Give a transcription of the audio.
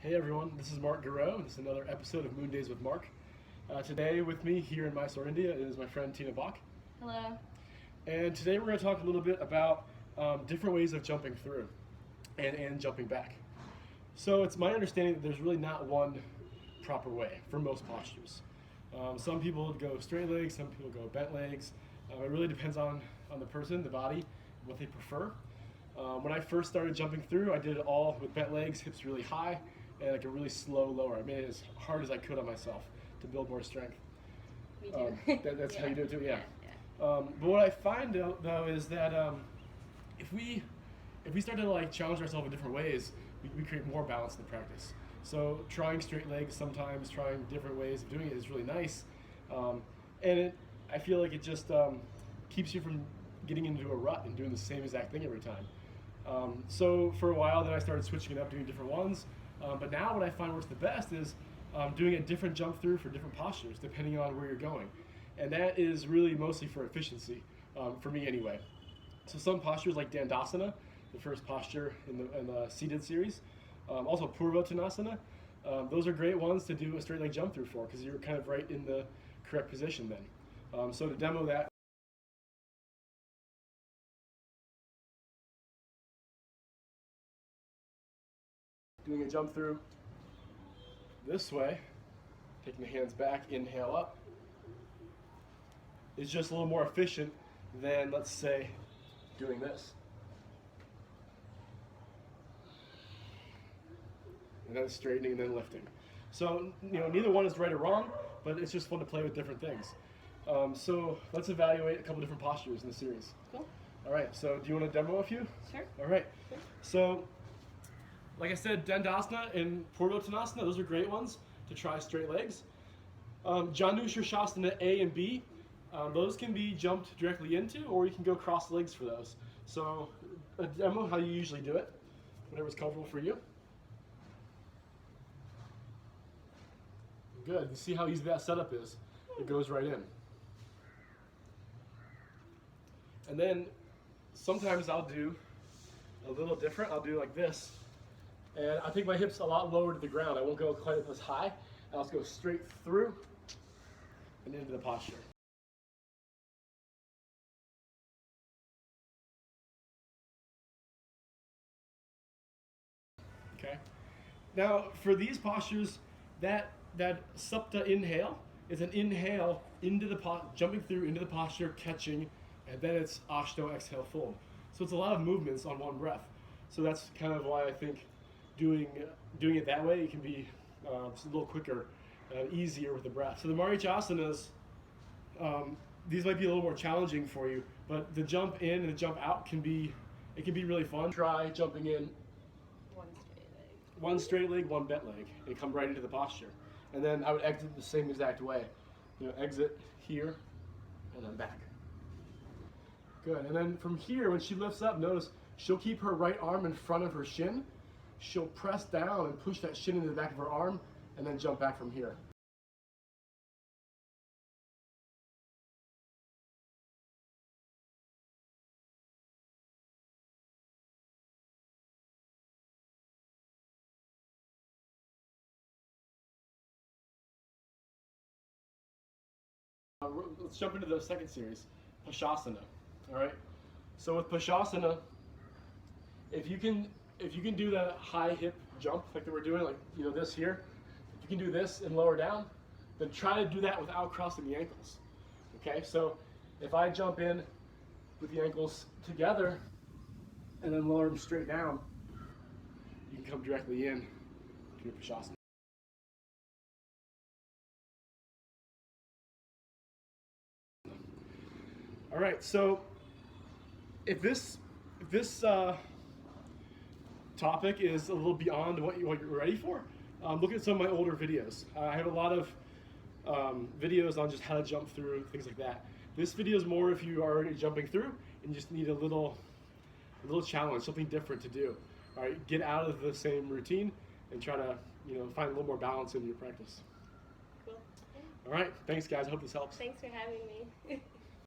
Hey everyone, this is Mark and this is another episode of Moon Days with Mark. Today with me here in Mysore, India is my friend Tina Bach. Hello. And today we're going to talk a little bit about different ways of jumping through and jumping back. So it's my understanding that there's really not one proper way for most postures. Some people go straight legs, some people go bent legs. It really depends on the person, the body, what they prefer. When I first started jumping through, I did it all with bent legs, hips really high, and like a really slow lower. I made it as hard as I could on myself to build more strength. Me too. That's Yeah. how you do it too, yeah. Yeah. But what I find though is that if we start to like challenge ourselves in different ways, we create more balance in the practice. So trying straight legs sometimes, trying different ways of doing it is really nice, and I feel like it just keeps you from getting into a rut and doing the same exact thing every time. So for a while, then I started switching it up, doing different ones. But now what I find works the best is doing a different jump through for different postures, depending on where you're going. And that is really mostly for efficiency, for me anyway. So some postures like Dandasana, the first posture in the seated series, also Purvottanasana, those are great ones to do a straight leg jump through for, because you're kind of right in the correct position then. So to demo that, doing a jump through this way, taking the hands back, inhale up, is just a little more efficient than, let's say, doing this. And then straightening and then lifting. So, neither one is right or wrong, but it's just fun to play with different things. So let's evaluate a couple different postures in the series. Cool. All right, so do you want to demo a few? Sure. All right. Sure. So, like I said, Dandasana and Purvottanasana, those are great ones to try straight legs. Janu Shirshasana A and B, those can be jumped directly into, or you can go cross legs for those. So, a demo how you usually do it, whatever's comfortable for you. Good. You see how easy that setup is? It goes right in. And then sometimes I'll do a little different. I'll do like this. And I take my hips a lot lower to the ground. I won't go quite as high. I'll just go straight through and into the posture. Okay. Now for these postures, that supta inhale is an inhale into the jumping through into the posture, catching, and then it's ashto exhale fold. So it's a lot of movements on one breath. So that's kind of why I think doing it that way, it can be just a little quicker, easier with the breath. So the Marichasanas, these might be a little more challenging for you, but the jump in and the jump out can be really fun. Try jumping in one straight leg, one bent leg, and come right into the posture. And then I would exit the same exact way. Exit here and then back. Good. And then from here, when she lifts up, notice she'll keep her right arm in front of her shin. She'll press down and push that shin into the back of her arm, and then jump back from here. Let's jump into the second series, Pashasana. All right. So with Pashasana, if you can do the high hip jump like that we're doing, like this here, if you can do this and lower down, then try to do that without crossing the ankles. Okay. So if I jump in with the ankles together and then lower them straight down, you can come directly in to your Pashasana. All right, so if this topic is a little beyond what you're ready for, look at some of my older videos. I have a lot of videos on just how to jump through, things like that. This video is more if you are already jumping through and just need a little challenge, something different to do. All right, get out of the same routine and try to find a little more balance in your practice. Cool. All right, thanks guys. I hope this helps. Thanks for having me.